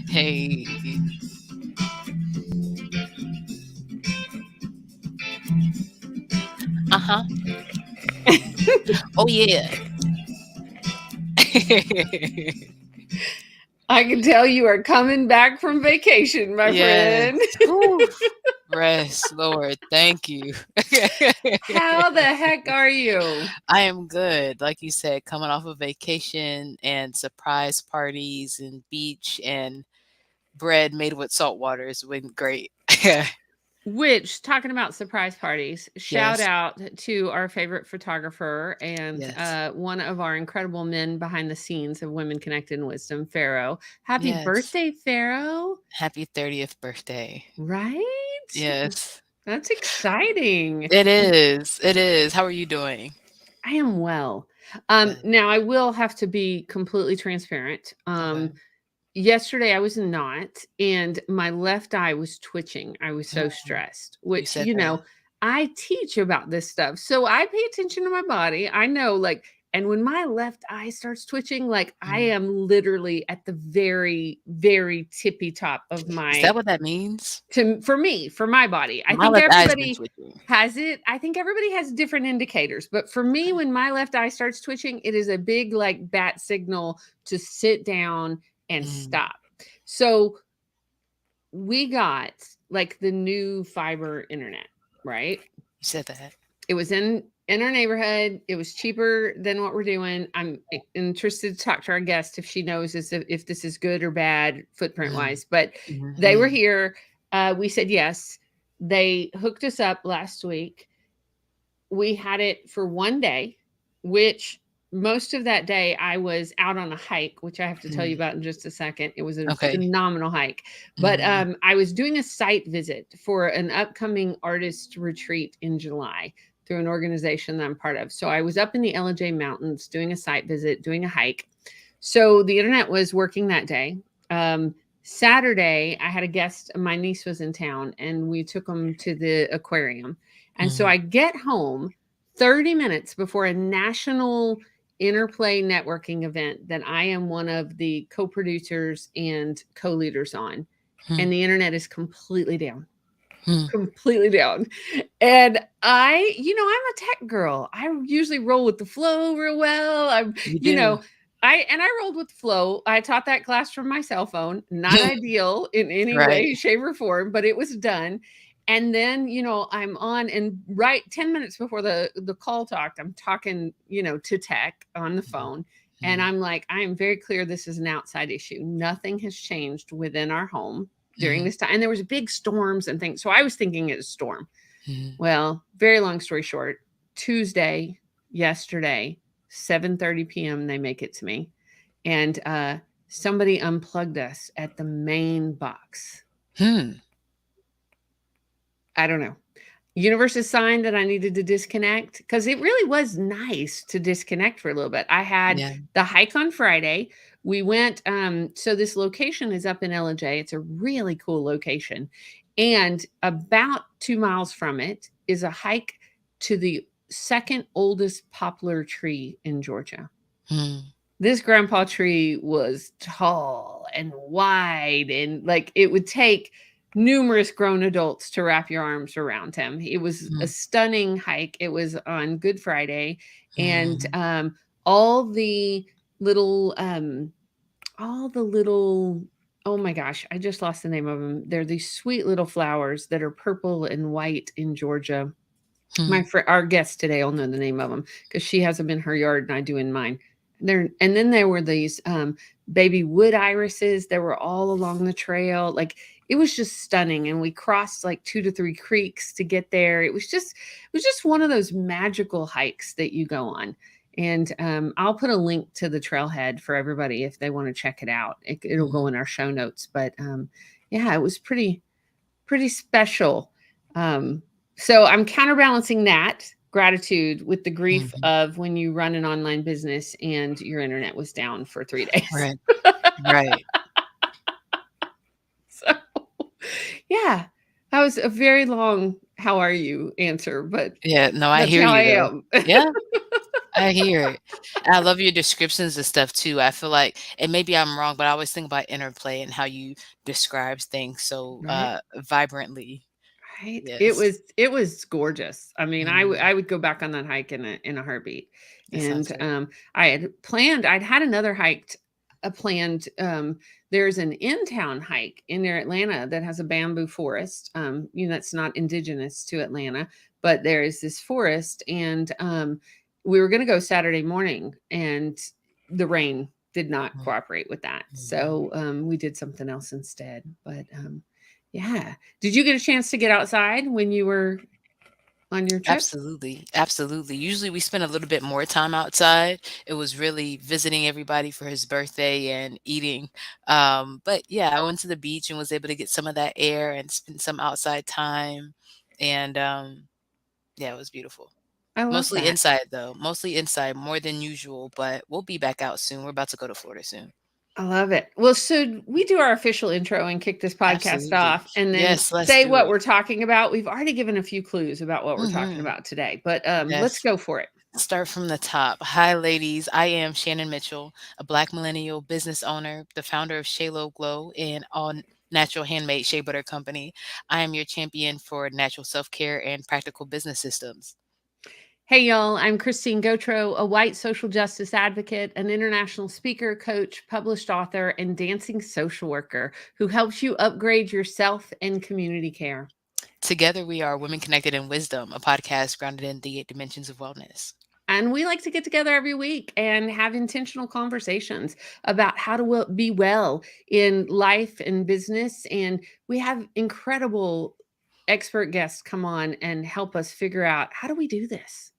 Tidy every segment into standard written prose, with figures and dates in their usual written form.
Hey. Uh-huh. Oh, yeah. I can tell you are coming back from vacation, my Yes. friend. Whew. Rest, Lord. Thank you. How the heck are you? I am good. Like you said, coming off of vacation and surprise parties and beach and bread made with salt water has been great. Which, talking about surprise parties, shout Yes. out to our favorite photographer and Yes. one of our incredible men behind the scenes of Women Connected in Wisdom, Pharaoh. Happy Yes. birthday, Pharaoh. Happy 30th birthday. Right? Yes. That's exciting. It is. It is. How are you doing? I am well. Good. Now, I will have to be completely transparent. Okay. Yesterday I was not, and my left eye was twitching. I was so Mm, stressed, you which, said that. I teach about this stuff. So I pay attention to my body. I know, like, and when my left eye starts twitching, like, I Mhm. am literally at the very, very tippy top of Is that my, what that means? for me, for my body. I My think left eye's been everybody twitching. has it. I think everybody has different indicators. But for me, Okay. when my left eye starts twitching, it is a big, like, bat signal to sit down and Mm, stop. So we got like the new fiber internet, right? you said that. It was in our neighborhood. It was cheaper than what we're doing. I'm interested to talk to our guest if she knows if this is good or bad footprint Mm, wise. But they were mhm. here. We said yes. They hooked us up last week. We had it for one day, which most of that day I was out on a hike, which I have to tell you Mm, about in just a second. It was a okay. phenomenal hike. But Mhm, I was doing a site visit for an upcoming artist retreat in July through an organization that I'm part of. So I was up in the LJ Mountains doing a site visit, doing a hike. So the internet was working that day. Saturday, I had a guest. My niece was in town, and we took them to the aquarium. And so mhm. I get home 30 minutes before a national interplay networking event that I am one of the co-producers and co-leaders on. Hmm, And the internet is completely down. hmm. Completely down. And I'm a tech girl. I usually roll with the flow real well. You do. I rolled with the flow. I taught that class from my cell phone. Not ideal in any Right. way, shape, or form, but it was done. And then, I'm on, and right 10 minutes before the call talked, I'm talking, to tech on the Mhm, phone. And mhm, I'm like, I am very clear this is an outside issue. Nothing has changed within our home during mhm, this time. And there was big storms and things. So I was thinking it was a storm. mhm. Well, very long story short, Tuesday, yesterday, 7:30 p.m. they make it to me. And somebody unplugged us at the main box. Hmm. I don't know. Universe is sign that I needed to disconnect because it really was nice to disconnect for a little bit. I had Yeah. the hike on Friday. We went, so this location is up in LJ. It's a really cool location. And about 2 miles from it is a hike to the second oldest poplar tree in Georgia. Hmm. This grandpa tree was tall and wide, and like it would take numerous grown adults to wrap your arms around him. It was a Hmm. stunning hike. It was on Good Friday, and Mhm. all the little um all the little oh my gosh, I just lost the name of them. They're these sweet little flowers that are purple and white in Georgia. Hmm. Our guest today will know the name of them because she has them in her yard and I do in mine. And then there were these baby wood irises that were all along the trail. Like it was just stunning. And we crossed like 2 to 3 creeks to get there. It was just one of those magical hikes that you go on. And I'll put a link to the trailhead for everybody if they want to check it out. It'll go Mhm. in our show notes. But yeah, it was pretty special. Um, so I'm counterbalancing that gratitude with the grief Mhm. of when you run an online business and your internet was down for 3 days. Right. Right. So, yeah. That was a very long "How are you?" answer, but Yeah, no, I that's hear how I you though. am. Yeah, I hear it. And I love your descriptions and stuff too. I feel like, and maybe I'm wrong, but I always think about interplay and how you describe things so Right? vibrantly. Right? Yes. It was gorgeous. I mean, Mm, I would go back on that hike in a heartbeat. that sounds And, great. I'd had another hike planned, there's an in-town hike in near Atlanta that has a bamboo forest, that's not indigenous to Atlanta, but there is this forest, and, we were gonna go Saturday morning, and the rain did not Mm, cooperate with that. mhm. So, we did something else instead, but, yeah. Did you get a chance to get outside when you were on your trip? Absolutely, absolutely. Usually we spend a little bit more time outside. It was really visiting everybody for his birthday and eating. But yeah, I went to the beach and was able to get some of that air and spend some outside time. And yeah, it was beautiful. I love Mostly that. inside though, mostly inside more than usual, but we'll be back out soon. We're about to go to Florida soon. I love it. Well, should we do our official intro and kick this podcast Absolutely. off and then Yes, let's say do what it. we're talking about? We've already given a few clues about what we're talking Mhm. about today, but let's Yes. go for it. Start from the top. Hi, ladies. I am Shannon Mitchell, a Black millennial business owner, the founder of Shalo Glow and all natural handmade shea butter company. I am your champion for natural self care and practical business systems. Hey, y'all. I'm Christine Gotro, a white social justice advocate, an international speaker, coach, published author, and dancing social worker who helps you upgrade yourself and community care. Together, we are Women Connected in Wisdom, a podcast grounded in the 8 dimensions of wellness. And we like to get together every week and have intentional conversations about how to be well in life and business. And we have incredible expert guests come on and help us figure out how do we do this?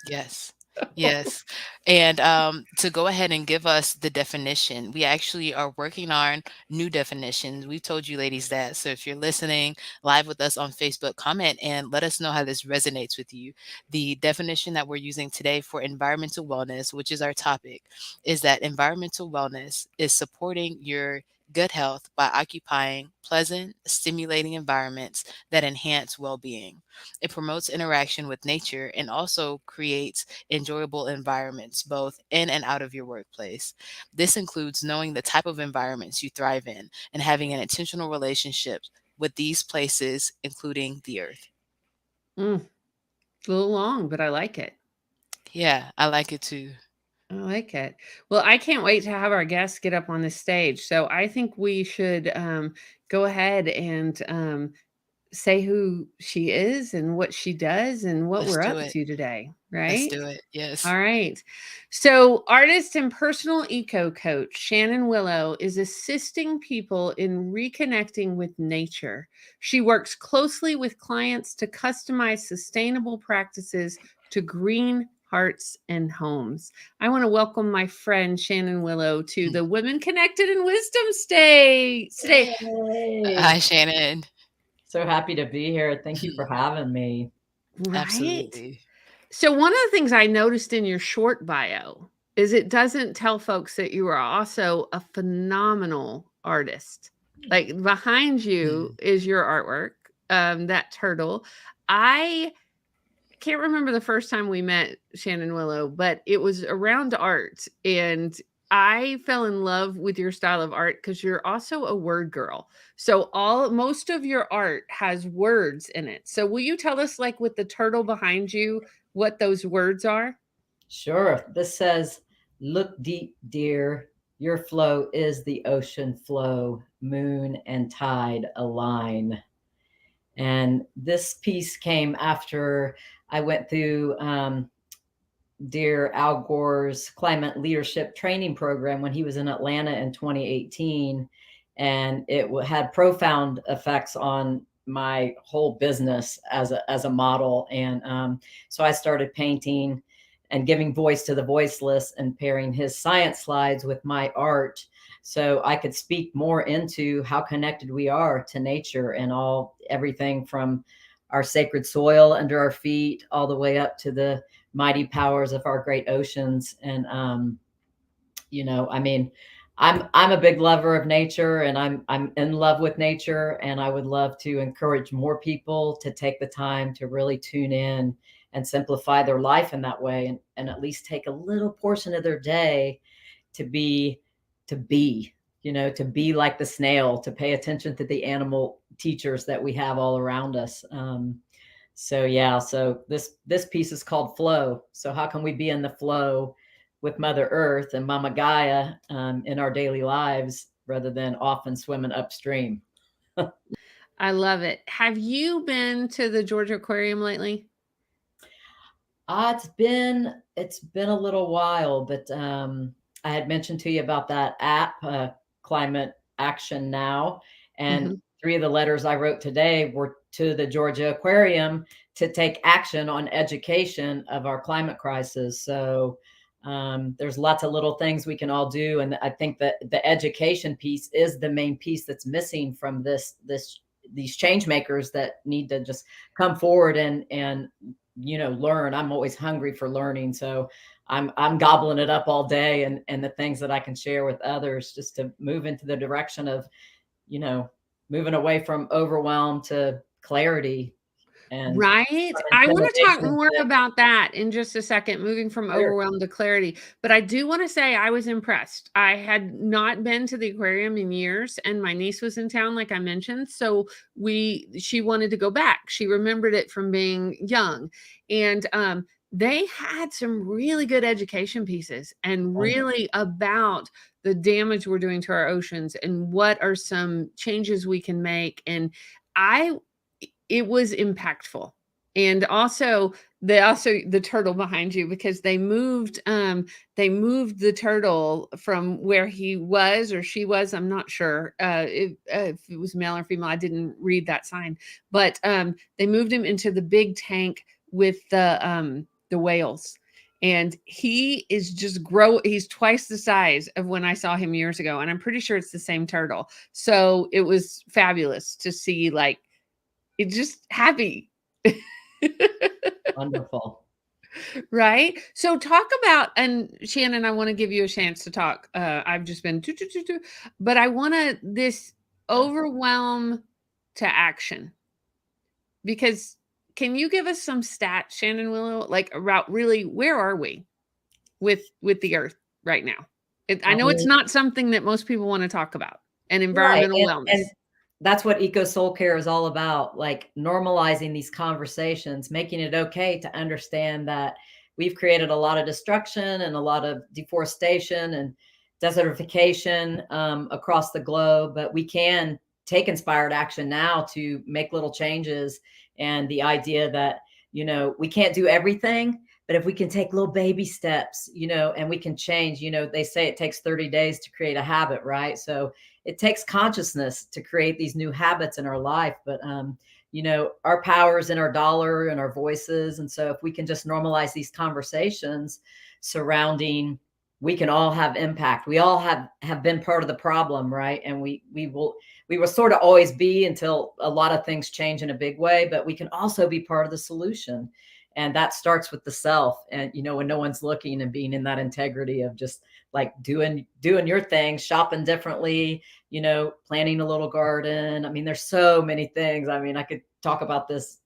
Yes. Yes. And to go ahead and give us the definition, we actually are working on new definitions. We've told you ladies that. So if you're listening live with us on Facebook, comment and let us know how this resonates with you. The definition that we're using today for environmental wellness, which is our topic, is that environmental wellness is supporting your good health by occupying pleasant, stimulating environments that enhance well being. It promotes interaction with nature and also creates enjoyable environments both in and out of your workplace. This includes knowing the type of environments you thrive in and having an intentional relationship with these places, including the earth. It's a little long, but I like it. Yeah, I like it too. I like it. Well, I can't wait to have our guests get up on the stage. So I think we should go ahead and say who she is and what she does and what Let's we're do up it. to today, Let's right? do it. Yes. All right. So, artist and personal eco coach Shannon Willow is assisting people in reconnecting with nature. She works closely with clients to customize sustainable practices to green hearts and homes. I want to welcome my friend Shannon Willow to Mm. the Women Connected in Wisdom stage today. Hi, Yay! Shannon. So happy to be here. Thank you for having me. Right? Absolutely. So one of the things I noticed in your short bio is it doesn't tell folks that you are also a phenomenal artist. Like behind you Mm. is your artwork, that turtle. I can't remember the first time we met Shannon Willow, but it was around art and I fell in love with your style of art because you're also a word girl. So all most of your art has words in it. So will you tell us like with the turtle behind you what those words are? Sure. This says, "Look deep, dear. Your flow is the ocean flow. Moon and tide align." And this piece came after I went through dear Al Gore's climate leadership training program when he was in Atlanta in 2018. And it had profound effects on my whole business as a model. And so I started painting and giving voice to the voiceless and pairing his science slides with my art so I could speak more into how connected we are to nature and all everything from our sacred soil under our feet all the way up to the mighty powers of our great oceans. And I mean, I'm a big lover of nature, and I'm in love with nature, and I would love to encourage more people to take the time to really tune in and simplify their life in that way, and at least take a little portion of their day to be, to be like the snail, to pay attention to the animal teachers that we have all around us. So yeah, so this piece is called flow. So how can we be in the flow with Mother Earth and Mama Gaia, in our daily lives, rather than often swimming upstream? I love it. Have you been to the Georgia Aquarium lately? It's been a little while, but I had mentioned to you about that app, Climate Action Now, and Hmm. three of the letters I wrote today were to the Georgia Aquarium to take action on education of our climate crisis. So there's lots of little things we can all do, and I think that the education piece is the main piece that's missing from these change makers that need to just come forward and learn. I'm always hungry for learning, so I'm gobbling it up all day, and the things that I can share with others, just to move into the direction of, you know moving away from overwhelm to clarity, and Right. from I want to talk intimidation more to about that in just a second, moving from clear. overwhelm to clarity. But I do want to say I was impressed. I had not been to the aquarium in years, and my niece was in town, like I mentioned. So she wanted to go back. She remembered it from being young. And they had some really good education pieces, and Wonderful. really about the damage we're doing to our oceans and what are some changes we can make. And I it was impactful. And also the turtle behind you, because they moved the turtle from where he was or she was, I'm not sure if it was male or female. I didn't read that sign, but they moved him into the big tank with the whales. And he is just he's twice the size of when I saw him years ago, and I'm pretty sure it's the same turtle. So it was fabulous to see, like, it's just happy. Wonderful. Right? So talk about, and Shannon, I want to give you a chance to talk. I've just been but I want to this overwhelm to action, because can you give us some stats, Shannon Willow, like about really where are we with the earth right now? I I know it's mean, not something that most people want to talk about, and right, environmental and wellness. that's what eco soul care is all about, like normalizing these conversations, making it okay to understand that we've created a lot of destruction and a lot of deforestation and desertification, across the globe, but we can take inspired action now to make little changes. And the idea that, we can't do everything, but if we can take little baby steps, and we can change. They say it takes 30 days to create a habit, right? So it takes consciousness to create these new habits in our life. But our power is in our dollar and our voices. And so if we can just normalize these conversations surrounding, we can all have impact. We all have been part of the problem, right? And we will sort of always be, until a lot of things change in a big way, but we can also be part of the solution. And that starts with the self, and when no one's looking, and being in that integrity of just like doing your thing, shopping differently, planting a little garden. I mean, there's so many things. I mean, I could talk about this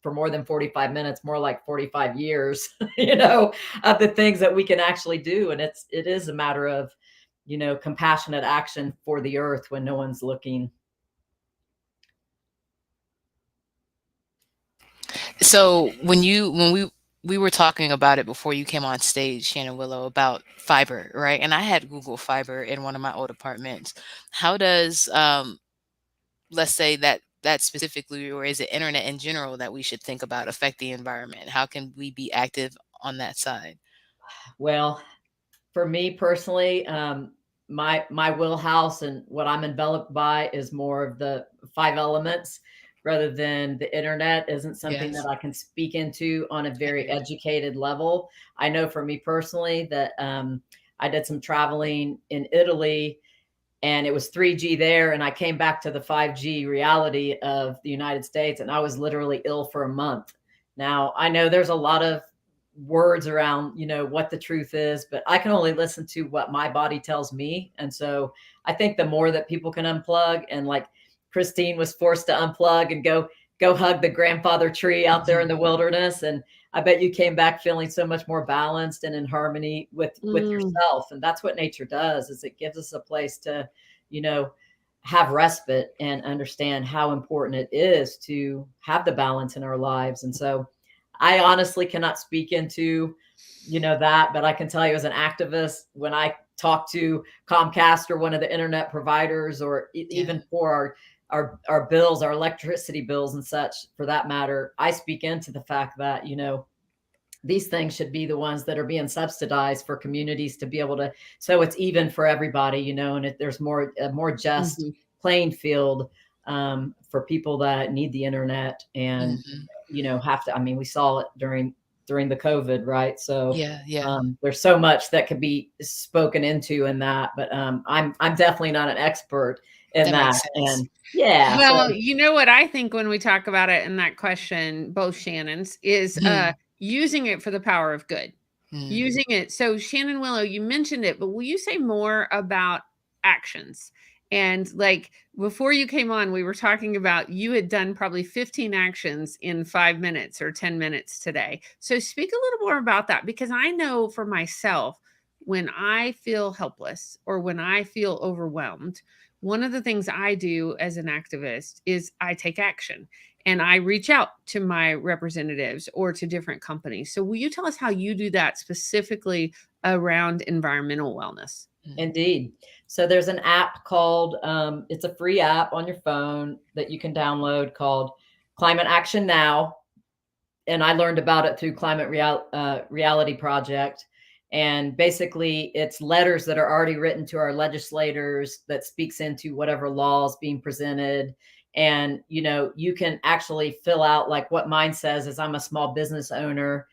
for more than 45 minutes, more like 45 years, of the things that we can actually do. And it is a matter of, compassionate action for the earth when no one's looking. So when we were talking about it before you came on stage, Shannon Willow, about fiber, right? And I had Google Fiber in one of my old apartments. How does let's say that specifically, or is it internet in general that we should think about affect the environment? How can we be active on that side? Well, for me personally, my wheelhouse and what I'm enveloped by is more of the five elements, rather than the internet isn't something that Yes, I can speak into on a I very hear you. educated level. I know for me personally that I did some traveling in Italy, and it was 3G there, and I came back to the 5G reality of the United States, and I was literally ill for a month. Now, I know there's a lot of words around, what the truth is, but I can only listen to what my body tells me. And so I think the more that people can unplug, and like Christine was forced to unplug and go hug the grandfather tree out there in Mhm. the wilderness. And I bet you came back feeling so much more balanced and in harmony with Mm, yourself. And that's what nature does, is it gives us a place to, you know, have respite and understand how important it is to have the balance in our lives. And so I honestly cannot speak into, that, but I can tell you as an activist, when I talk to Comcast or one of the internet providers, or Yeah. even for our bills, our electricity bills and such for that matter, I speak into the fact that, these things should be the ones that are being subsidized for communities to be able to, so it's even for everybody, and there's a more just mhm. playing field, for people that need the internet and, Mhm. have to, I mean, we saw it during the COVID, right? So, Yeah, yeah. there's so much that could be spoken into in that, but, I'm definitely not an expert in That that. makes sense. And yeah, so Well, you know what I think when we talk about it in that question, both Shannons, is Mhm. using it for the power of good. Mm. Using it. So Shannon Willow, you mentioned it, but will you say more about actions? And like before you came on, we were talking about you had done probably 15 actions in 5 minutes or 10 minutes today. So speak a little more about that, because I know for myself, when I feel helpless or when I feel overwhelmed, one of the things I do as an activist is I take action and I reach out to my representatives or to different companies. So, will you tell us how you do that specifically around environmental wellness? Mm. indeed. So there's an app called, it's a free app on your phone that you can download called Climate Action Now. And I learned about it through Reality Project. And basically, it's letters that are already written to our legislators that speaks into whatever laws being presented. And you can actually fill out, like what mine says is, I'm a small business owner,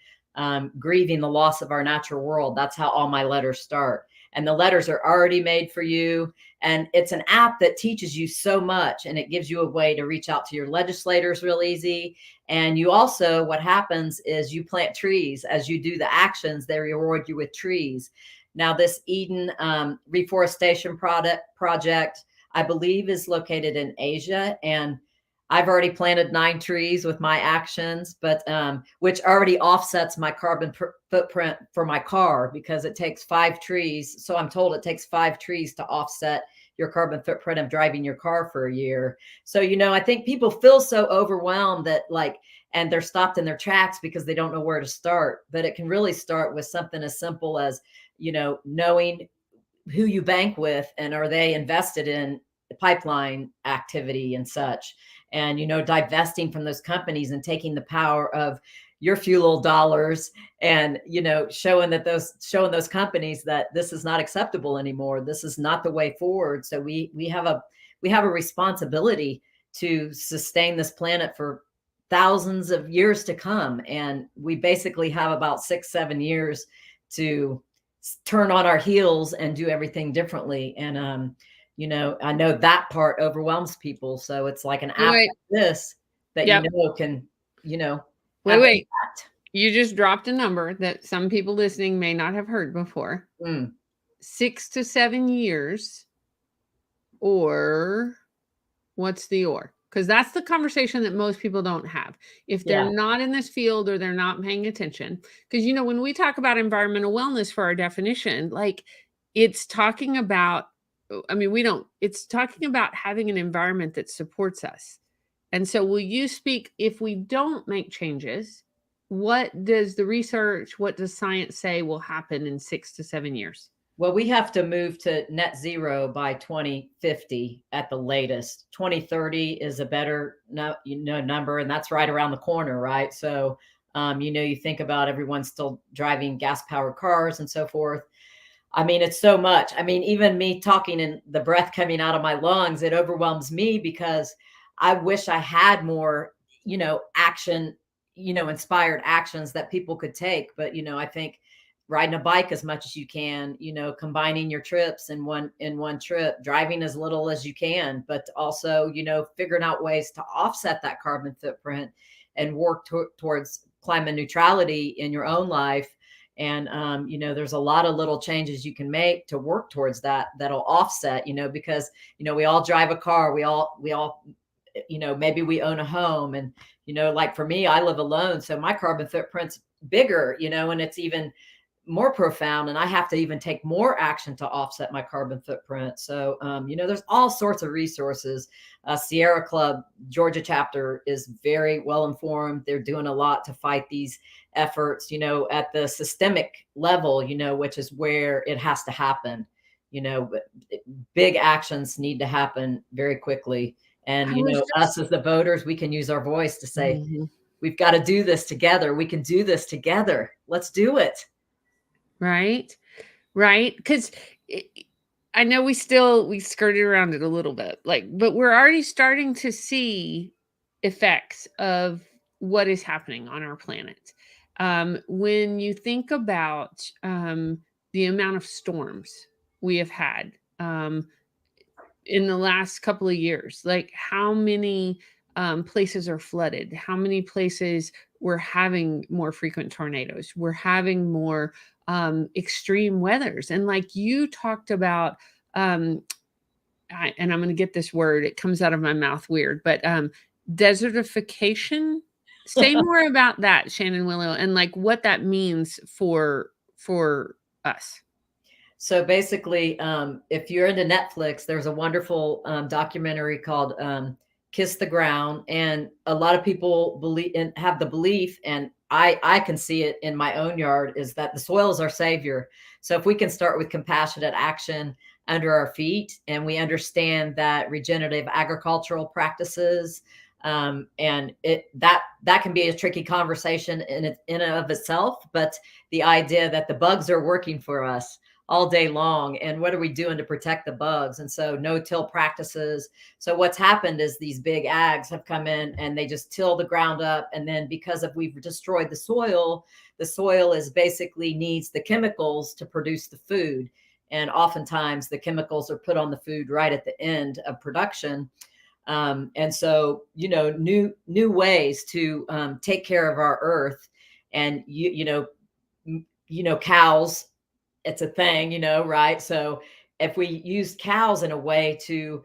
grieving the loss of our natural world. That's how all my letters start. And the letters are already made for you. And it's an app that teaches you so much, and it gives you a way to reach out to your legislators real easy. And you also, what happens is you plant trees as you do the actions. They reward you with trees. Now, this Eden, reforestation project, I believe, is located in Asia, and I've already planted 9 trees with my actions, but which already offsets my carbon footprint for my car, because it takes 5 trees. So I'm told it takes 5 trees to offset your carbon footprint of driving your car for a year. So, I think people feel so overwhelmed that, like, and they're stopped in their tracks because they don't know where to start. But it can really start with something as simple as, knowing who you bank with, and are they invested in pipeline activity and such. And, divesting from those companies and taking the power of your fuel dollars, and, showing those companies that this is not acceptable anymore. This is not the way forward. So we have a responsibility to sustain this planet for thousands of years to come. And we basically have about 6, 7 years to turn on our heels and do everything differently. And, I know that part overwhelms people. So it's like an Wait, app wait. like this that, Yep. can, Wait, have wait. impact. You just dropped a number that some people listening may not have heard before. Mm, 6 to 7 years, or what's the or? Because that's the conversation that most people don't have. If they're yeah. not in this field or they're not paying attention, because when we talk about environmental wellness for our definition, like it's talking about, I mean, we don't, it's talking about having an environment that supports us. And so, will you speak, if we don't make changes, what does the research, what does science say will happen in 6 to 7 years? Well, we have to move to net zero by 2050 at the latest. 2030 is a better number, and that's right around the corner, right? So, you think about everyone still driving gas powered cars and so forth. I mean, it's so much. I mean, even me talking and the breath coming out of my lungs, it overwhelms me, because I wish I had more, action, inspired actions that people could take. But, I think riding a bike as much as you can, combining your trips in one trip, driving as little as you can, but also, figuring out ways to offset that carbon footprint and work towards climate neutrality in your own life. And there's a lot of little changes you can make to work towards that'll offset, because we all drive a car, we all maybe we own a home, and like for me, I live alone, so my carbon footprint's bigger, and it's even more profound, and I have to even take more action to offset my carbon footprint. So there's all sorts of resources. Sierra Club Georgia chapter is very well informed. They're doing a lot to fight these efforts, at the systemic level, which is where it has to happen. But big actions need to happen very quickly. And, I was us just as the voters, we can use our voice to say, Mhm. we've got to do this together. We can do this together. Let's do it. Right. Right. Because I know we skirted around it a little bit, but we're already starting to see effects of what is happening on our planet. When you think about the amount of storms we have had, in the last couple of years, like how many places are flooded, how many places we're having more frequent tornadoes, we're having more extreme weathers. And like you talked about, and I'm going to get this word, it comes out of my mouth weird, but desertification. Say more about that, Shannon Willow, and like what that means for us. So basically, if you're into Netflix, there's a wonderful documentary called Kiss the Ground. And a lot of people believe and have the belief, and I can see it in my own yard, is that the soil is our savior. So if we can start with compassionate action under our feet, and we understand that regenerative agricultural practices, and that can be a tricky conversation in and of itself, but the idea that the bugs are working for us all day long, and what are we doing to protect the bugs? And so no-till practices. So what's happened is these big ags have come in and they just till the ground up, and then because of we've destroyed the soil is basically needs the chemicals to produce the food, and oftentimes the chemicals are put on the food right at the end of production. And so new ways to take care of our earth. And cows, it's a thing, right? So if we use cows in a way to,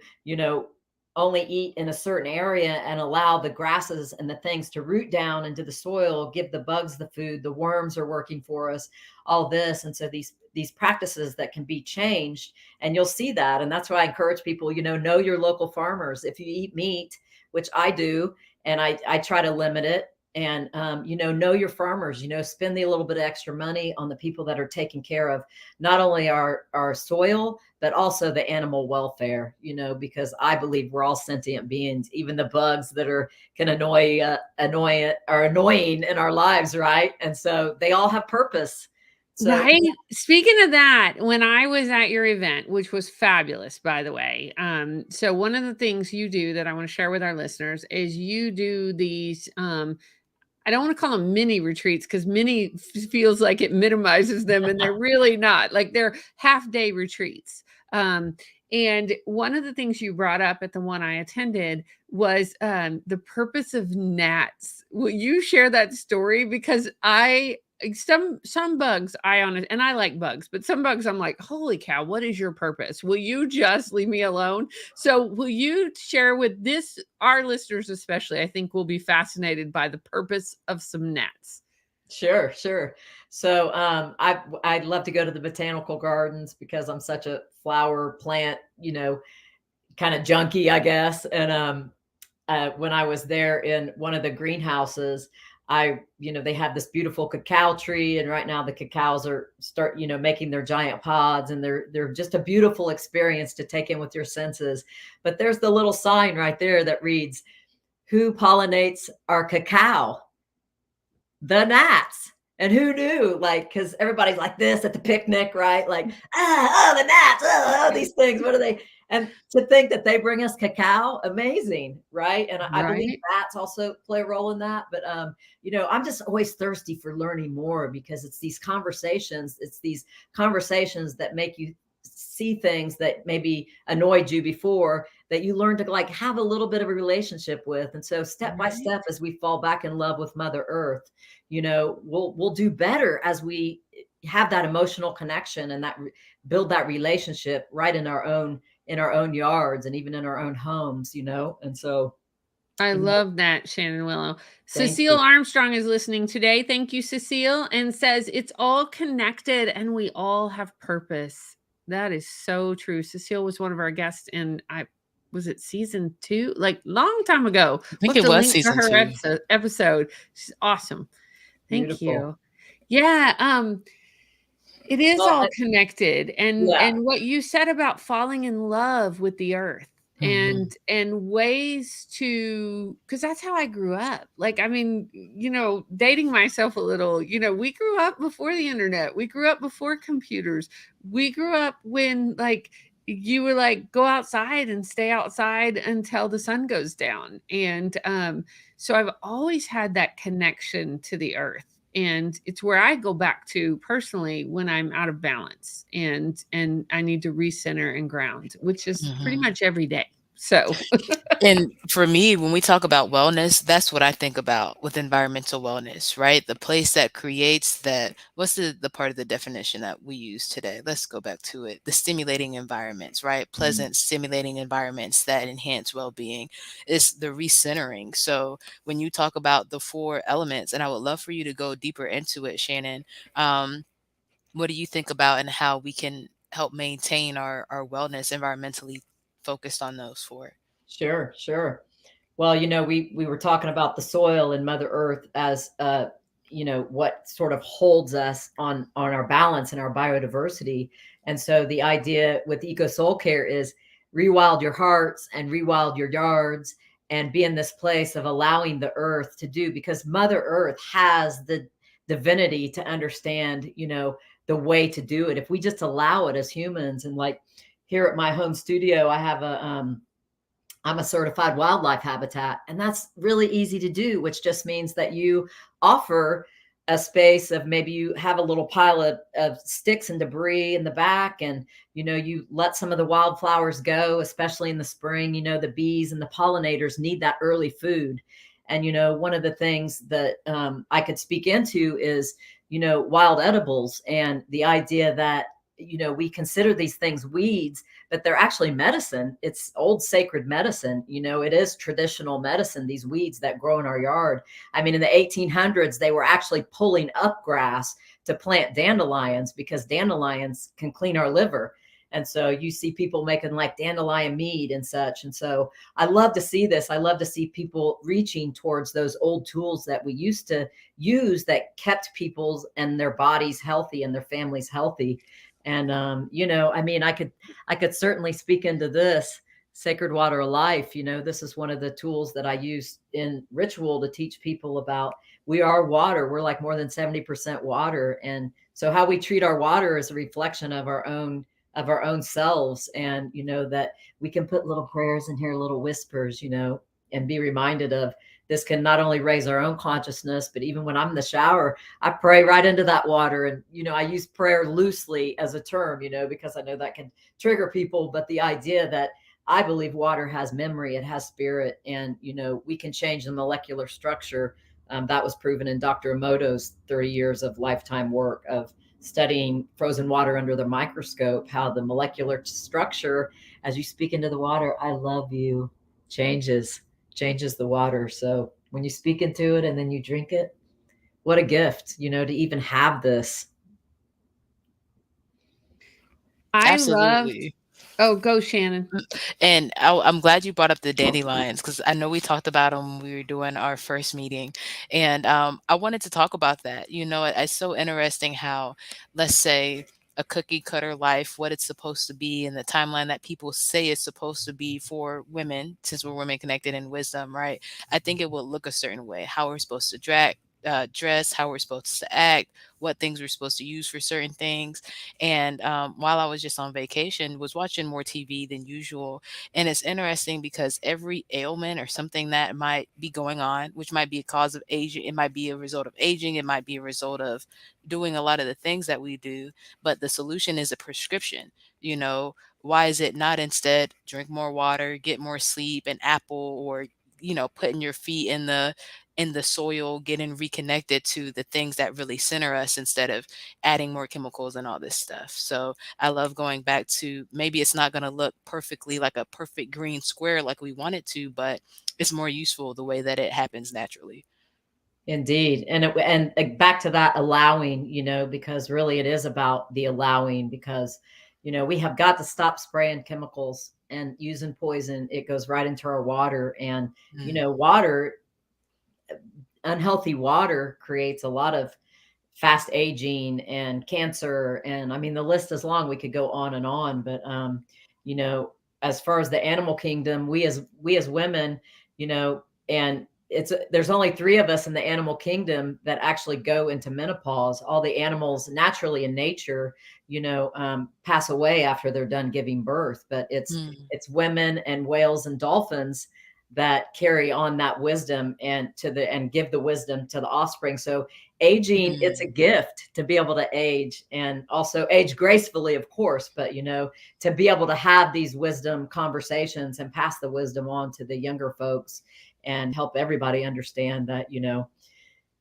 only eat in a certain area and allow the grasses and the things to root down into the soil, give the bugs the food, the worms are working for us, all this. And so these practices that can be changed, and you'll see that. And that's why I encourage people, know your local farmers. If you eat meat, which I do, and I try to limit it, and know your farmers, spend a little bit of extra money on the people that are taking care of not only our soil, but also the animal welfare, because I believe we're all sentient beings, even the bugs that can are annoying in our lives, right? And so they all have purpose. So Right. Speaking of that, when I was at your event, which was fabulous, by the way. So one of the things you do that I want to share with our listeners is you do these, I don't want to call them mini retreats, because mini feels like it minimizes them, and they're really not. Like, they're half-day retreats. And one of the things you brought up at the one I attended was the purpose of gnats. Will you share that story? Because some bugs and I like bugs, but some bugs I'm like, holy cow, what is your purpose? Will you just leave me alone? So will you share with our listeners especially, I think, will be fascinated by the purpose of some gnats. Sure. So I'd love to go to the botanical gardens because I'm such a flower plant, kind of junkie, I guess. And when I was there in one of the greenhouses, they have this beautiful cacao tree, and right now the cacaos start making their giant pods, and they're just a beautiful experience to take in with your senses. But there's the little sign right there that reads, "Who pollinates our cacao? The gnats." And who knew? Like, because everybody's like this at the picnic, right? Like, the gnats, these things, what are they? And to think that they bring us cacao, amazing, right? And I believe Right. bats also play a role in that. But I'm just always thirsty for learning more, because it's these conversations that make you see things that maybe annoyed you before, that you learn to like have a little bit of a relationship with. And so step by Right. step, as we fall back in love with Mother Earth, we'll do better as we have that emotional connection, and build that relationship right in our own yards, and even in our own homes, and so, I you know, love that, Shannon Willow. thank Cecile you. Armstrong is listening today. Thank you, Cecile, and says it's all connected and we all have purpose. That is so true. Cecile was one of our guests, and I was it season 2, like long time ago. I We'll think have it to was link to season her 2. episode. She's awesome. Thank Beautiful. you. Yeah, it is Well, all connected, yeah. and what you said about falling in love with the earth, Mhm. and ways to, because that's how I grew up. Like, I mean, dating myself a little, we grew up before the internet. We grew up before computers. We grew up when, like, you were like, go outside and stay outside until the sun goes down. And so I've always had that connection to the earth, and it's where I go back to personally when I'm out of balance, and I need to recenter and ground, which is pretty Mhm. much every day. So And for me, when we talk about wellness, that's what I think about with environmental wellness, right? The place that creates that. What's the part of the definition that we use today? Let's go back to it. The stimulating environments, right? Mhm. Pleasant, stimulating environments that enhance well being is the recentering. So when you talk about the 4 elements, and I would love for you to go deeper into it, Shannon, um, what do you think about and how we can help maintain our wellness environmentally focused on those 4? Sure, sure. Well, we were talking about the soil and Mother Earth as what sort of holds us on our balance and our biodiversity. And so the idea with Eco Soul Care is rewild your hearts and rewild your yards, and be in this place of allowing the earth to do, because Mother Earth has the divinity to understand, the way to do it if we just allow it as humans. And like here at my home studio, I'm a certified wildlife habitat, and that's really easy to do, which just means that you offer a space of, maybe you have a little pile of sticks and debris in the back, and you let some of the wildflowers go, especially in the spring. The bees and the pollinators need that early food. And one of the things that I could speak into is wild edibles, and the idea that we consider these things weeds, but they're actually medicine. It's old sacred medicine. It is traditional medicine, these weeds that grow in our yard. I mean, in the 1800s, they were actually pulling up grass to plant dandelions, because dandelions can clean our liver. And so you see people making like dandelion mead and such. And so I love to see this. I love to see people reaching towards those old tools that we used to use, that kept people's and their bodies healthy and their families healthy. And I mean, I could certainly speak into this sacred water of life. This is one of the tools that I use in ritual to teach people about, we are water. We're like more than 70% water. And so how we treat our water is a reflection of our own selves. And that we can put little prayers in here, little whispers, and be reminded of, this can not only raise our own consciousness, but even when I'm in the shower, I pray right into that water. And, I use prayer loosely as a term, because I know that can trigger people. But the idea that I believe water has memory, it has spirit, and, we can change the molecular structure. That was proven in Dr. Emoto's 30 years of lifetime work of studying frozen water under the microscope, how the molecular structure, as you speak into the water, I love you, changes changes the water. So when you speak into it and then you drink it, what a gift, to even have this. I loved. Absolutely. Oh, go Shannon. And I'm glad you brought up the dandelions because I know we talked about them when we were doing our first meeting. And I wanted to talk about that. It's so interesting how, let's say, a cookie cutter life, what it's supposed to be, and the timeline that people say it's supposed to be for women, since we're women connected in wisdom, right? I think it will look a certain way, how we're supposed to dress, how we're supposed to act, what things we're supposed to use for certain things. And while I was just on vacation, was watching more TV than usual. And it's interesting because every ailment or something that might be going on, which might be a cause of aging, it might be a result of aging, it might be a result of doing a lot of the things that we do, but the solution is a prescription. You know, why is it not instead drink more water, get more sleep, an apple, or putting your feet in the soil, getting reconnected to the things that really center us instead of adding more chemicals and all this stuff. So I love going back to, maybe it's not going to look perfectly like a perfect green square like we want it to, but it's more useful the way that it happens naturally. Indeed. And back to that allowing, because really it is about the allowing, because we have got to stop spraying chemicals and using poison. It goes right into our water, and Mm, water, unhealthy water creates a lot of fast aging and cancer, and I mean the list is long. We could go on and on, but you know as far as the animal kingdom, we as women, and there's only 3 of us in the animal kingdom that actually go into menopause. All the animals naturally in nature, pass away after they're done giving birth, but mm, it's women and whales and dolphins that carry on that wisdom and give the wisdom to the offspring. So aging, it's a mm. gift to be able to age, and also age gracefully, of course, but to be able to have these wisdom conversations and pass the wisdom on to the younger folks and help everybody understand that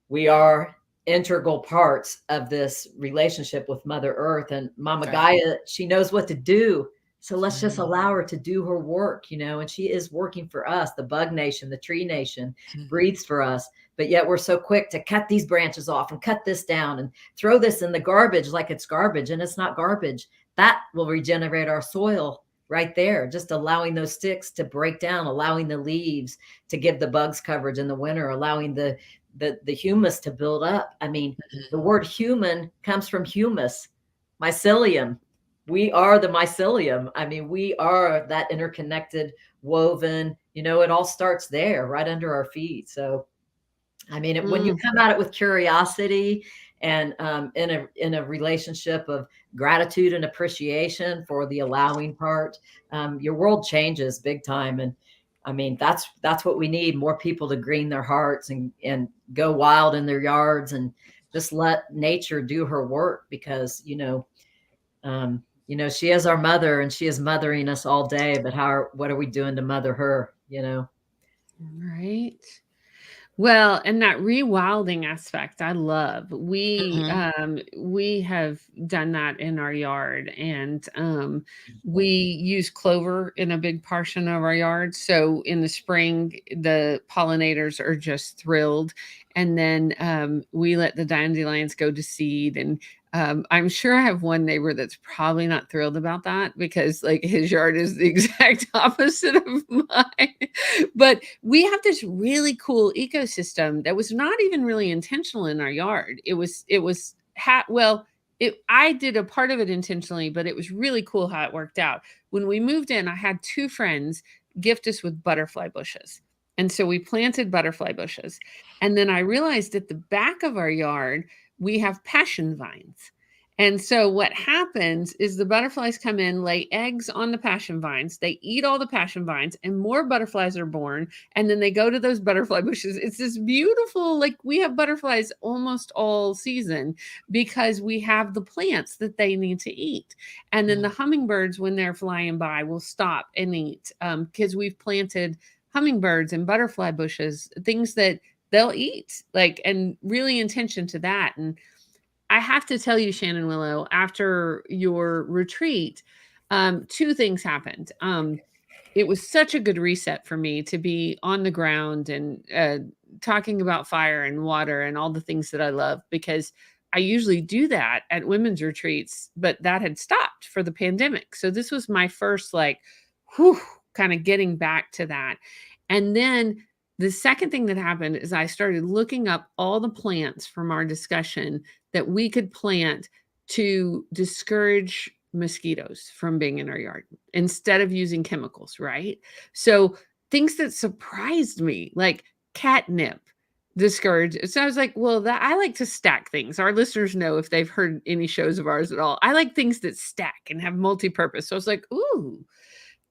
we are integral parts of this relationship with Mother Earth, and Mama Right. Gaia, she knows what to do. So let's just Mm, allow her to do her work, and she is working for us. The bug nation, the tree nation mm, breathes for us. But yet we're so quick to cut these branches off and cut this down and throw this in the garbage like it's garbage, and it's not garbage. That will regenerate our soil right there, just allowing those sticks to break down, allowing the leaves to give the bugs coverage in the winter, allowing the humus to build up. I mean, the mm. word human comes from humus, mycelium. We are the mycelium. I mean, we are that interconnected, woven. It all starts there, right under our feet. So, I mean, when you Mm. come at it with curiosity and in a relationship of gratitude and appreciation for the allowing part, your world changes big time. And I mean, that's what we need: more people to green their hearts and go wild in their yards and just let nature do her work, because she is our mother and she is mothering us all day. But what are we doing to mother her? Right. Well, and that rewilding aspect, I love. Mhm, We have done that in our yard, and we use clover in a big portion of our yard. So in the spring, the pollinators are just thrilled, and then we let the dandelions go to seed. And I'm sure I have one neighbor that's probably not thrilled about that, because like his yard is the exact opposite of mine. But we have this really cool ecosystem that was not even really intentional in our yard. Well, I did a part of it intentionally, but it was really cool how it worked out. When we moved in, I had 2 friends gift us with butterfly bushes. And so we planted butterfly bushes. And then I realized at the back of our yard, we have passion vines. And so what happens is the butterflies come in, lay eggs on the passion vines. They eat all the passion vines, and more butterflies are born. And then they go to those butterfly bushes. It's this beautiful, like we have butterflies almost all season because we have the plants that they need to eat. And then the mm, hummingbirds, when they're flying by, will stop and eat, because we've planted hummingbirds and butterfly bushes, things that they'll eat, like, and really intention to that. And I have to tell you, Shannon Willow, after your retreat, 2 things happened. It was such a good reset for me to be on the ground and talking about fire and water and all the things that I love, because I usually do that at women's retreats, but that had stopped for the pandemic. So this was my first, like, whew, kind of getting back to that. And then the second thing that happened is I started looking up all the plants from our discussion that we could plant to discourage mosquitoes from being in our yard instead of using chemicals, right? So things that surprised me, like catnip, discouraged. So I was like, well, that I like to stack things. Our listeners know if they've heard any shows of ours at all. I like things that stack and have multi-purpose. So I was like, ooh,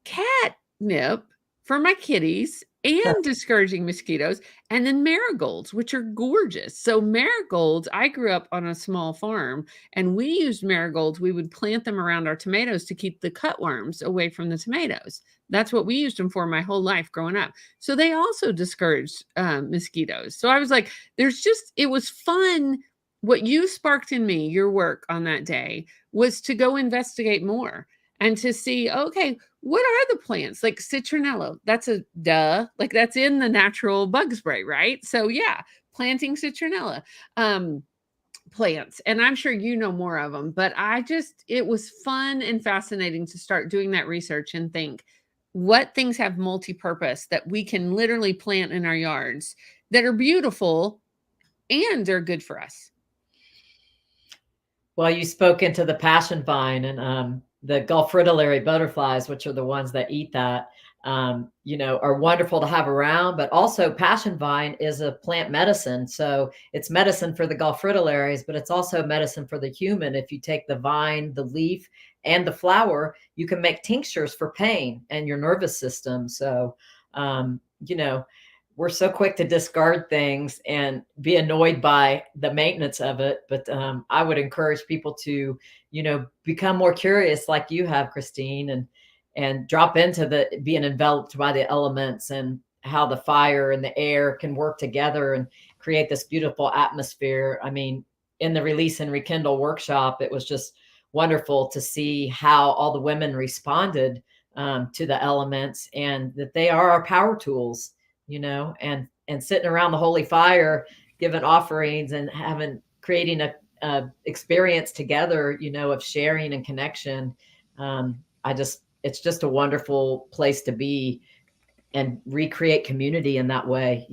catnip for my kitties and discouraging mosquitoes, and then marigolds, which are gorgeous. So marigolds, I grew up on a small farm and we used marigolds. We would plant them around our tomatoes to keep the cutworms away from the tomatoes. That's what we used them for my whole life growing up. So they also discouraged mosquitoes. So I was like, it was fun. What you sparked in me, your work on that day, was to go investigate more and to see, okay, what are the plants like citronella? That's a duh, like that's in the natural bug spray, right? So yeah, planting citronella plants, and I'm sure you know more of them, but it was fun and fascinating to start doing that research and think what things have multi-purpose that we can literally plant in our yards that are beautiful and they're good for us. Well, you spoke into the passion vine and the Gulf fritillary butterflies, which are the ones that eat that, are wonderful to have around. But also, passion vine is a plant medicine. So it's medicine for the Gulf fritillaries, but it's also medicine for the human. If you take the vine, the leaf, and the flower, you can make tinctures for pain and your nervous system. So, um, you know, we're so quick to discard things and be annoyed by the maintenance of it. But I would encourage people to, become more curious like you have, Christine, and drop into the being enveloped by the elements and how the fire and the air can work together and create this beautiful atmosphere. I mean, in the Release and Rekindle workshop, it was just wonderful to see how all the women responded to the elements and that they are our power tools, and sitting around the holy fire, giving offerings and creating a experience together, of sharing and connection. It's just a wonderful place to be and recreate community in that way.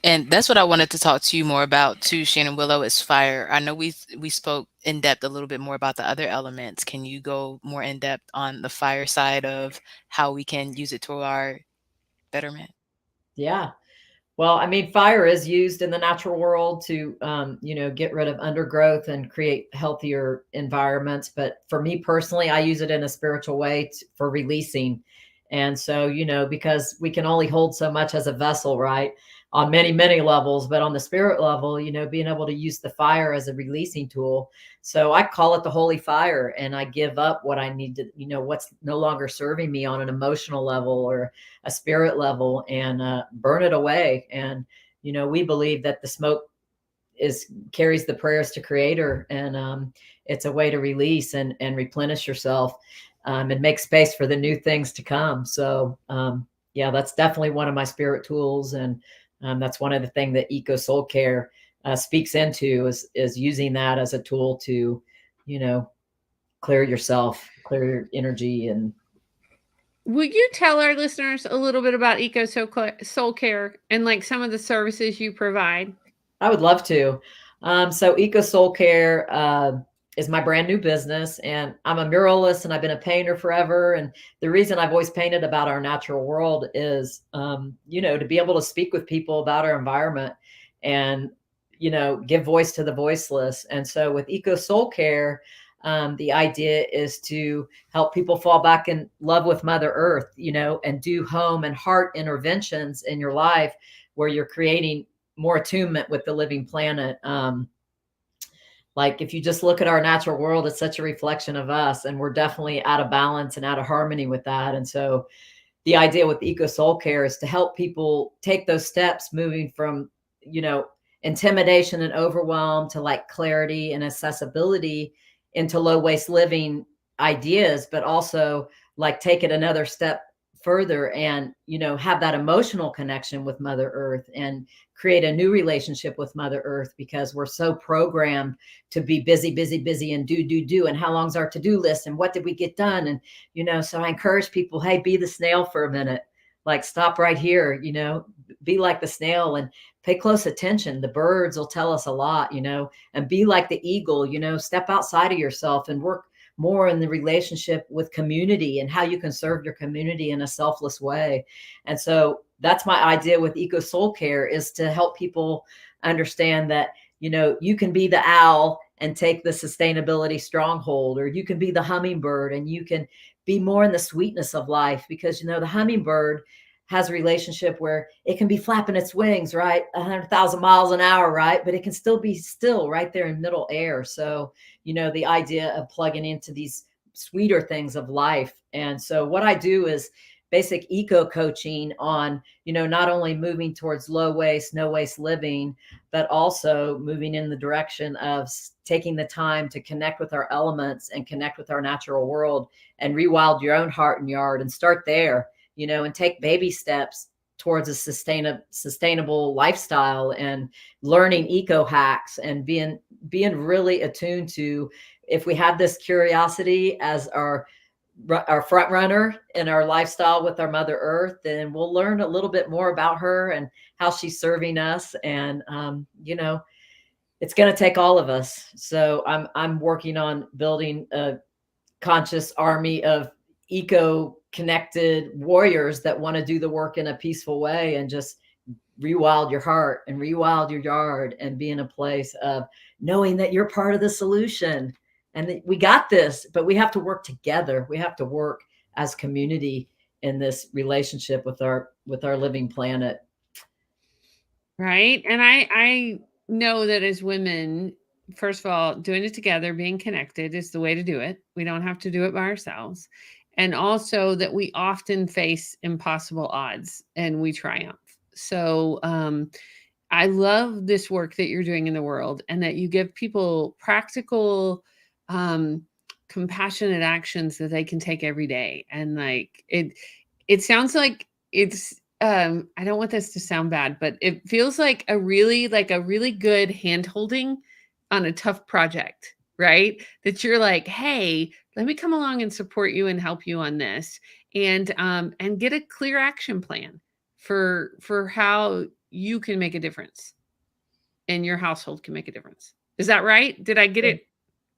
And that's what I wanted to talk to you more about too, Shannon Willow, is fire. I know we spoke in depth a little bit more about the other elements. Can you go more in depth on the fire side of how we can use it to our betterment? Yeah. Well, I mean, fire is used in the natural world to, get rid of undergrowth and create healthier environments. But for me personally, I use it in a spiritual way for releasing. And so, because we can only hold so much as a vessel, right? On many, many levels, but on the spirit level, being able to use the fire as a releasing tool. So I call it the holy fire, and I give up what I need to, what's no longer serving me on an emotional level or a spirit level, and burn it away. And we believe that the smoke carries the prayers to Creator, and it's a way to release and replenish yourself, and make space for the new things to come. So yeah, that's definitely one of my spirit tools, and that's one of the things that Eco Soul Care speaks into is using that as a tool to clear yourself, clear your energy. And Will you tell our listeners a little bit about Eco Soul Care and like some of the services you provide? I would love to. So Eco Soul Care is my brand new business, and I'm a muralist and I've been a painter forever. And the reason I've always painted about our natural world is, to be able to speak with people about our environment and, give voice to the voiceless. And so with Eco Soul Care, the idea is to help people fall back in love with Mother Earth, and do home and heart interventions in your life where you're creating more attunement with the living planet. Like if you just look at our natural world, it's such a reflection of us, and we're definitely out of balance and out of harmony with that. And so the idea with Eco Soul Care is to help people take those steps, moving from, intimidation and overwhelm to like clarity and accessibility into low waste living ideas, but also like take it another step further and, have that emotional connection with Mother Earth and create a new relationship with Mother Earth, because we're so programmed to be busy, busy, busy and do. And how long's our to-do list? And what did we get done? And, so I encourage people, hey, be the snail for a minute, like stop right here, be like the snail and pay close attention. The birds will tell us a lot, and be like the eagle, step outside of yourself and work more in the relationship with community and how you can serve your community in a selfless way. And so that's my idea with Eco Soul Care, is to help people understand that, you can be the owl and take the sustainability stronghold, or you can be the hummingbird and you can be more in the sweetness of life. Because, the hummingbird has a relationship where it can be flapping its wings, right? 100,000 miles an hour, right? But it can still be still right there in middle air. So, the idea of plugging into these sweeter things of life. And so what I do is basic eco coaching on, not only moving towards low waste, no waste living, but also moving in the direction of taking the time to connect with our elements and connect with our natural world and rewild your own heart and yard and start there, and take baby steps towards a sustainable lifestyle and learning eco hacks and being really attuned to, if we have this curiosity as our front runner in our lifestyle with our Mother Earth, then we'll learn a little bit more about her and how she's serving us. And it's going to take all of us. So I'm working on building a conscious army of eco connected warriors that want to do the work in a peaceful way and just rewild your heart and rewild your yard and be in a place of knowing that you're part of the solution and that we got this, but we have to work together. We have to work as community in this relationship with our living planet. Right. And I know that as women, first of all, doing it together, being connected is the way to do it. We don't have to do it by ourselves. And also that we often face impossible odds and we triumph. So I love this work that you're doing in the world, and that you give people practical, compassionate actions that they can take every day. And like it sounds like it's I don't want this to sound bad, but it feels like a really good hand holding on a tough project, right? That you're like, hey, let me come along and support you and help you on this, and get a clear action plan for how you can make a difference and your household can make a difference. Is that right? Did I get it?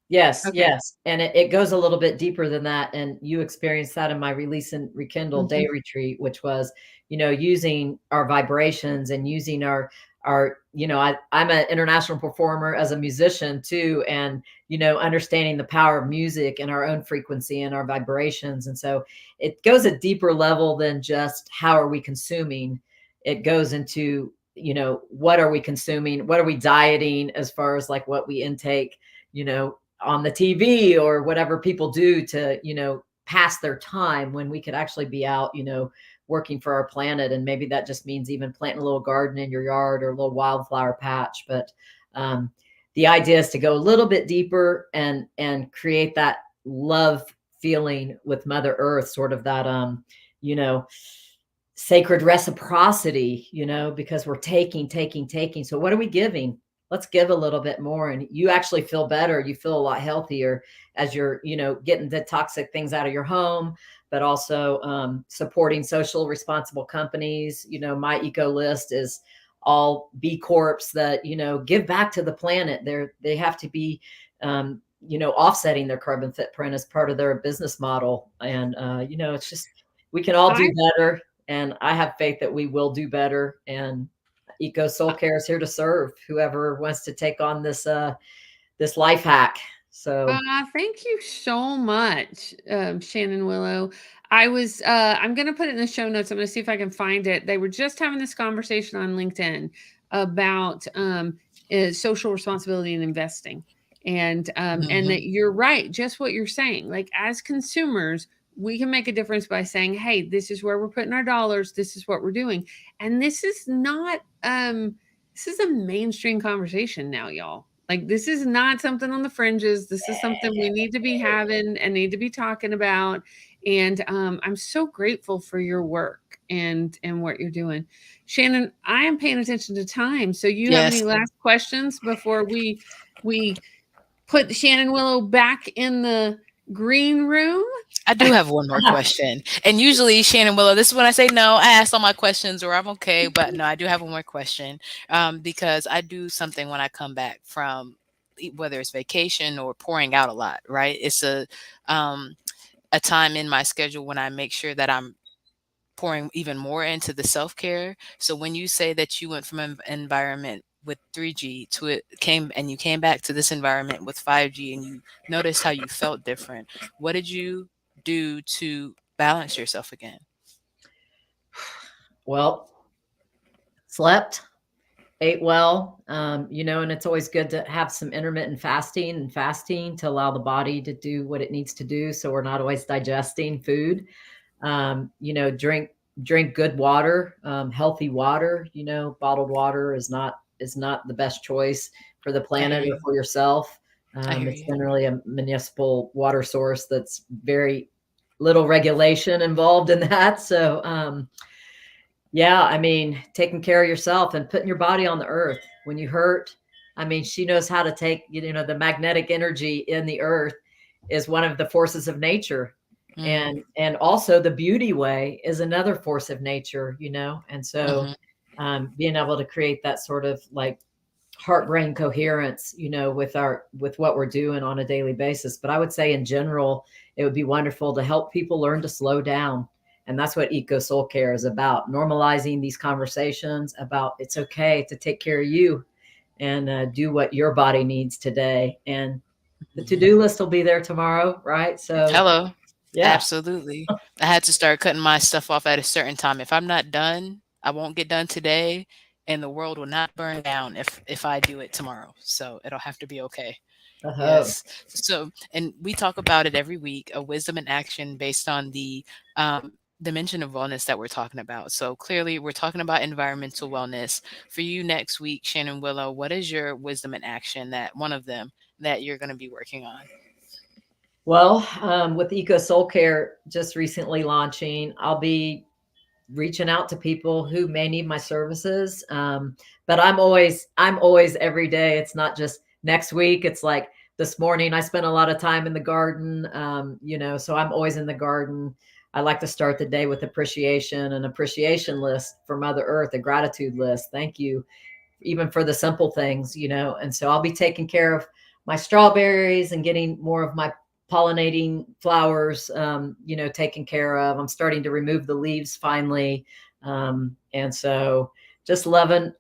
Yes, Okay. yes. And it goes a little bit deeper than that. And you experienced that in my Release and Rekindle day retreat, which was, using our vibrations and using I'm an international performer as a musician too. And, understanding the power of music and our own frequency and our vibrations. And so it goes a deeper level than just how are we consuming. It goes into, what are we consuming? What are we dieting as far as like what we intake, on the TV or whatever people do to, pass their time, when we could actually be out, working for our planet. And maybe that just means even planting a little garden in your yard or a little wildflower patch. But the idea is to go a little bit deeper and create that love feeling with Mother Earth, sort of that, sacred reciprocity, because we're taking. So what are we giving? Let's give a little bit more. And you actually feel better. You feel a lot healthier as you're, getting the toxic things out of your home, but also supporting social responsible companies. My eco list is all B Corps that, give back to the planet. They have to be, offsetting their carbon footprint as part of their business model. And, it's just, we can all do better. And I have faith that we will do better. And Eco Soul Care is here to serve whoever wants to take on this this life hack. So thank you so much, Shannon Willow. I'm going to put it in the show notes. I'm going to see if I can find it. They were just having this conversation on LinkedIn about social responsibility and investing. And that you're right. Just what you're saying, like as consumers, we can make a difference by saying, hey, this is where we're putting our dollars. This is what we're doing. And this is not, this is a mainstream conversation now, y'all. Like, this is not something on the fringes. This is something we need to be having and need to be talking about. And I'm so grateful for your work and what you're doing. Shannon, I am paying attention to time. So you have any last questions before we put Shannon Willow back in the green room? I do have one more question. And usually, Shannon Willow, this is when I say no, I ask all my questions or I'm okay. But no, I do have one more question because I do something when I come back from whether it's vacation or pouring out a lot, right? It's um, a time in my schedule when I make sure that I'm pouring even more into the self-care. So when you say that you went from an environment with 3G to it came and you came back to this environment with 5G and you noticed how you felt different, what did you do to balance yourself again? Well, slept, ate well, and it's always good to have some intermittent fasting and fasting to allow the body to do what it needs to do. So we're not always digesting food. Drink good water, healthy water. Bottled water is not the best choice for the I hear planet or you. for yourself. I hear It's you. generally a municipal water source that's very little regulation involved in that. So, yeah, I mean, taking care of yourself and putting your body on the earth when you hurt. I mean, she knows how to take, the magnetic energy in the earth is one of the forces of nature. Mm, And also the beauty way is another force of nature. And so hmm. being able to create that sort of like heart brain coherence, with what we're doing on a daily basis. But I would say in general, it would be wonderful to help people learn to slow down. And that's what Eco Soul Care is about, normalizing these conversations about it's okay to take care of you and do what your body needs today. And the to do list will be there tomorrow, right? So, Hello. yeah. Absolutely. I had to start cutting my stuff off at a certain time. If I'm not done, I won't get done today, and the world will not burn down if I do it tomorrow. So it'll have to be okay. Uh-huh. Yes. So, and we talk about it every week, a wisdom in action based on the dimension of wellness that we're talking about. So clearly, we're talking about environmental wellness. For you next week, Shannon Willow, what is your wisdom in action, that one of them that you're going to be working on? Well, with Eco Soul Care just recently launching, I'll be reaching out to people who may need my services. But I'm always every day. It's not just next week. It's like this morning, I spent a lot of time in the garden, so I'm always in the garden. I like to start the day with an appreciation list for Mother Earth, a gratitude list. Thank you even for the simple things. And so I'll be taking care of my strawberries and getting more of my pollinating flowers, taken care of. I'm starting to remove the leaves finally. And so just loving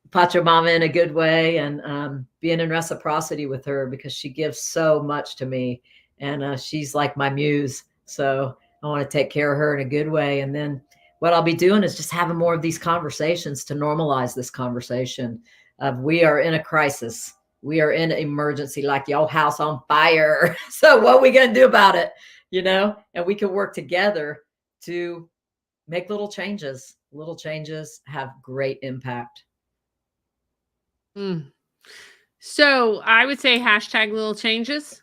Pachamama in a good way and being in reciprocity with her because she gives so much to me. And she's like my muse. So I want to take care of her in a good way. And then what I'll be doing is just having more of these conversations to normalize this conversation of we are in a crisis. We are in an emergency, like your house on fire. So what are we going to do about it? And we can work together to make little changes. Little changes have great impact. Mm. So I would say hashtag little changes. Is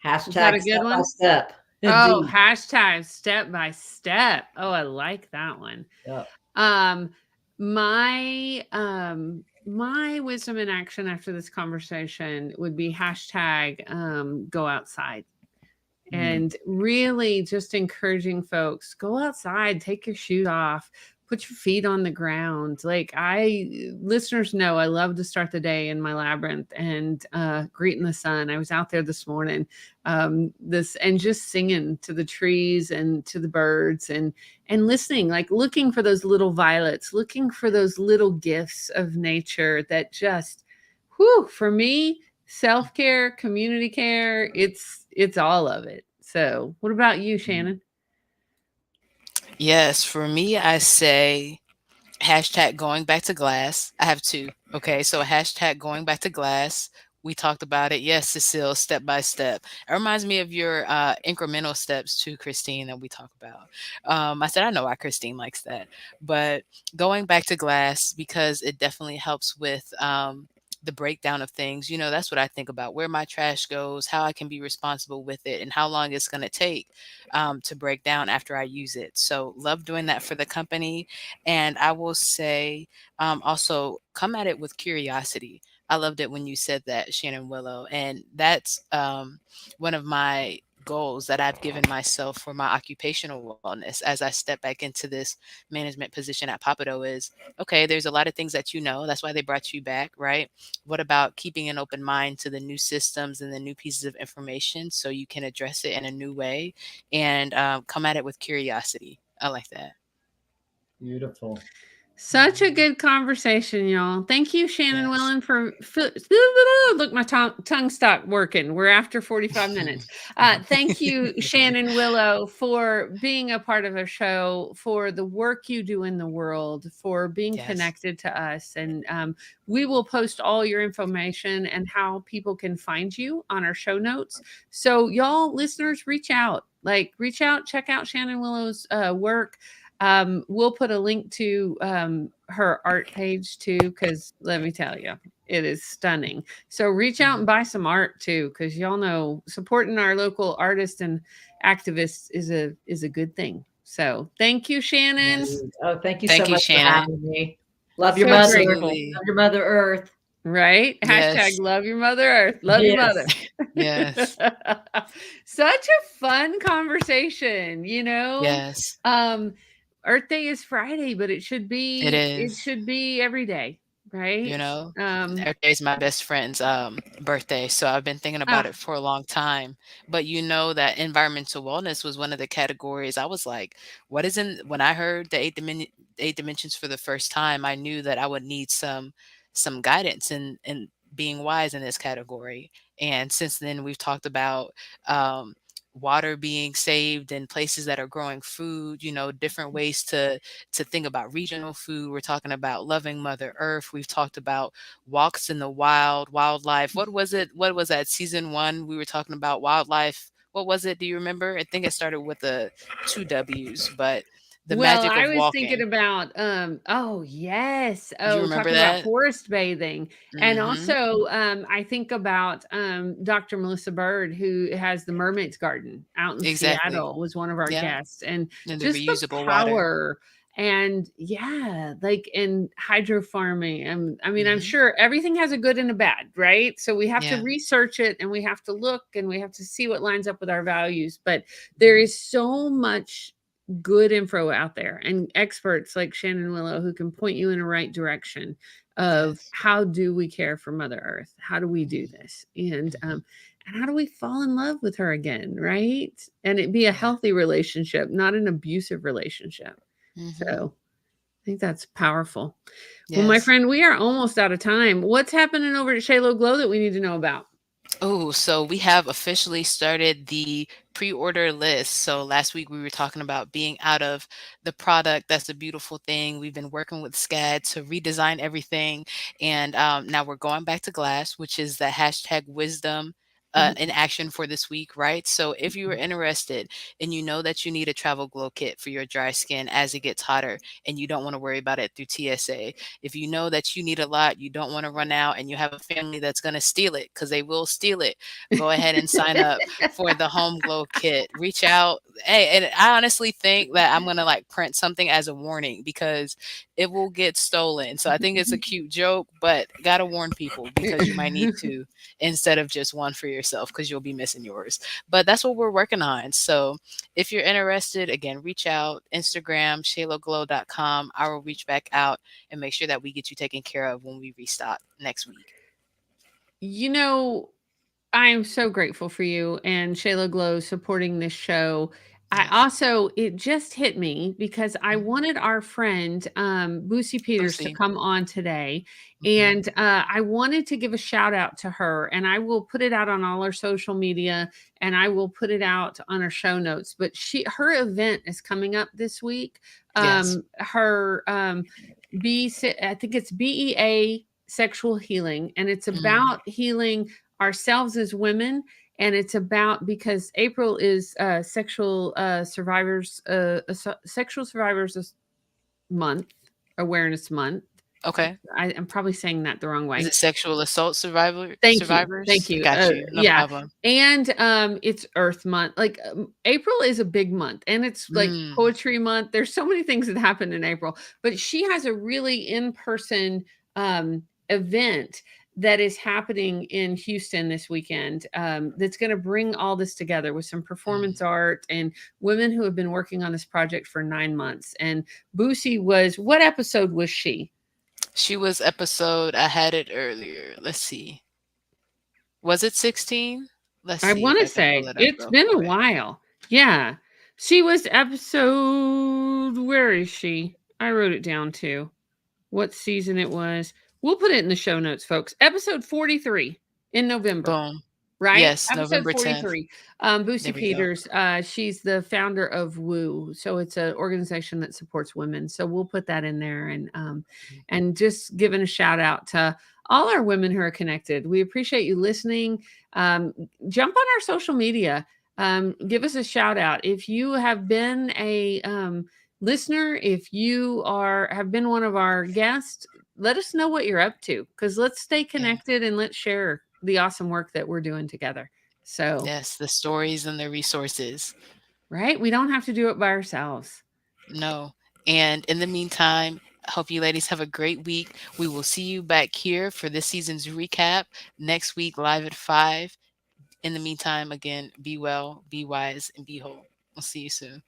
that Hashtag a good step by one? step. Oh, Indeed. hashtag step by step. Oh, I like that one. Yep. Um, my wisdom in action after this conversation would be hashtag go outside. Mm. And really just encouraging folks, go outside, take your shoes off, put your feet on the ground. Like listeners know, I love to start the day in my labyrinth and greeting the sun. I was out there this morning, this and just singing to the trees and to the birds and listening, like looking for those little violets, looking for those little gifts of nature that just, whew, for me, self-care, community care, it's all of it. So, what about you, Shannon? Yes, for me, I say hashtag going back to glass. I have two. Okay. So hashtag going back to glass. We talked about it. Yes, Cecile, step by step. It reminds me of your incremental steps too, Christine, that we talk about. I said, I know why Christine likes that. But going back to glass, because it definitely helps with the breakdown of things. That's what I think about, where my trash goes, how I can be responsible with it, and how long it's going to take to break down after I use it. So, love doing that for the company. And I will say, also come at it with curiosity. I loved it when you said that, Shannon Willow. And that's one of my goals that I've given myself for my occupational wellness as I step back into this management position at Papado is, okay, there's a lot of things that you know. That's why they brought you back, right? What about keeping an open mind to the new systems and the new pieces of information so you can address it in a new way and come at it with curiosity? I like that. Beautiful. Such a good conversation, y'all. Thank you, Shannon Yes. Willen, for look, my tongue stopped working. We're after 45 minutes. Thank you, Shannon Willow, for being a part of our show, for the work you do in the world, for being Yes. connected to us. And we will post all your information and how people can find you on our show notes. So, y'all, listeners, reach out. Reach out, check out Shannon Willow's work. We'll put a link to her art page too, because let me tell you, it is stunning. So reach out and Mhm. buy some art too, because y'all know supporting our local artists and activists is a good thing. So thank you, Shannon. Yes. Indeed. Oh, thank you so Thank you, much for Shannon. having me. Love your So mother. grateful. Absolutely. Love your Mother Earth. Right? Hashtag Yes. love your mother earth. Love your Yes. mother. Yes. Such a fun conversation, you know? Yes. Um, Earth Day is Friday, but It it is. should be every day, You right? know, Um, every day is my best friend's birthday, so I've been thinking about ah, it for a long time. But you know that environmental wellness was one of the categories. I was like, what is in when I heard the eight dimensions for the first time, I knew that I would need some guidance and being wise in this category. And since then we've talked about water being saved in places that are growing food, you know, different ways to think about regional food. We're talking about loving Mother Earth. We've talked about walks in the wild, wildlife. What was it? What was that season one? We were talking about wildlife. What was it? Do you remember? I think it started with the two W's, but the well, magic I of was thinking walking. about oh yes. You Oh, remember talking about that? forest bathing. And Mm-hmm. also I think about Dr. Melissa Bird, who has the Mermaid's Garden out in Exactly. Seattle, was one of our Yeah. guests. And And the just the reusable water. power and yeah, like in hydro farming. And I mean, I'm Mm-hmm. sure everything has a good and a bad, right? So we have to Yeah. research it and we have to look and we have to see what lines up with our values. But there is so much good info out there and experts like Shannon Willow who can point you in the right direction of Yes. how do we care for Mother Earth? How do we do this? Mm-hmm. And how do we fall in love with her again, right? And it be a Yeah. healthy relationship, not an abusive relationship. Mm-hmm. So I think that's powerful. Well, my Yes. friend, we are almost out of time. What's happening over at Shaylo Glow that we need to know about? Oh, so we have officially started the pre-order list. So last week we were talking about being out of the product. That's a beautiful thing. We've been working with SCAD to redesign everything. And now we're going back to glass, which is the hashtag wisdom in Mhm. action for this week, right? So if you are interested and you know that you need a travel glow kit for your dry skin as it gets hotter and you don't want to worry about it through TSA, if you know that you need a lot, you don't want to run out, and you have a family that's going to steal it because they will steal it, go ahead and sign up for the Home Glow Kit. Reach out. Hey, and I honestly think that I'm going to like print something as a warning because it will get stolen. So I think it's a cute joke, but got to warn people because you might need to instead of just one for yourself because you'll be missing yours. But that's what we're working on. So if you're interested, again, reach out, Instagram, shayloglow.com. I will reach back out and make sure that we get you taken care of when we restock next week. You know, I'm so grateful for you and Shayla Glow supporting this show. I Yes. also, it just hit me because I Mhm. wanted our friend Busi Peters to Lucy. come on today. Mhm. And I wanted to give a shout out to her. And I will put it out on all our social media and I will put it out on our show notes. But her event is coming up this week. Yes. Her I think it's BEA Sexual Healing, and it's Mm. about healing ourselves as women, and it's about because April is sexual survivors month, awareness month. Okay. I'm probably saying that the wrong Is way. it sexual assault Thank you. Thank survivors? you. Got you. No Yeah. problem. And it's Earth Month. Like April is a big month and it's like Mm. poetry month. There's so many things that happen in April, but she has a really in-person event that is happening in Houston this weekend, that's going to bring all this together with some performance Mhm. art and women who have been working on this project for 9 months. And Busi was, what episode was she? She was episode I had it earlier. Let's see. Was it 16? Let's I see if want to I can pull say it up it's real been a quick. while. Yeah. She was episode, where is she? I wrote it down too. What season it was. We'll put it in the show notes, folks. Episode 43 in November, Boom. right? Yes, Episode November 10th. 43. Busi There we go. Peters, she's the founder of Woo. So it's an organization that supports women. So we'll put that in there, and just giving a shout out to all our women who are connected. We appreciate you listening. Jump on our social media. Give us a shout out. If you have been a listener, if you are have been one of our guests, let us know what you're up to, because let's stay Yeah. connected and let's share the awesome work that we're doing together. So, Yes, the stories and the resources. right, we don't have to do it by ourselves. No. And in the meantime, I hope you ladies have a great week. We will see you back here for this season's recap next week, live at 5. In the meantime, again, be well, be wise, and be whole. We'll see you soon.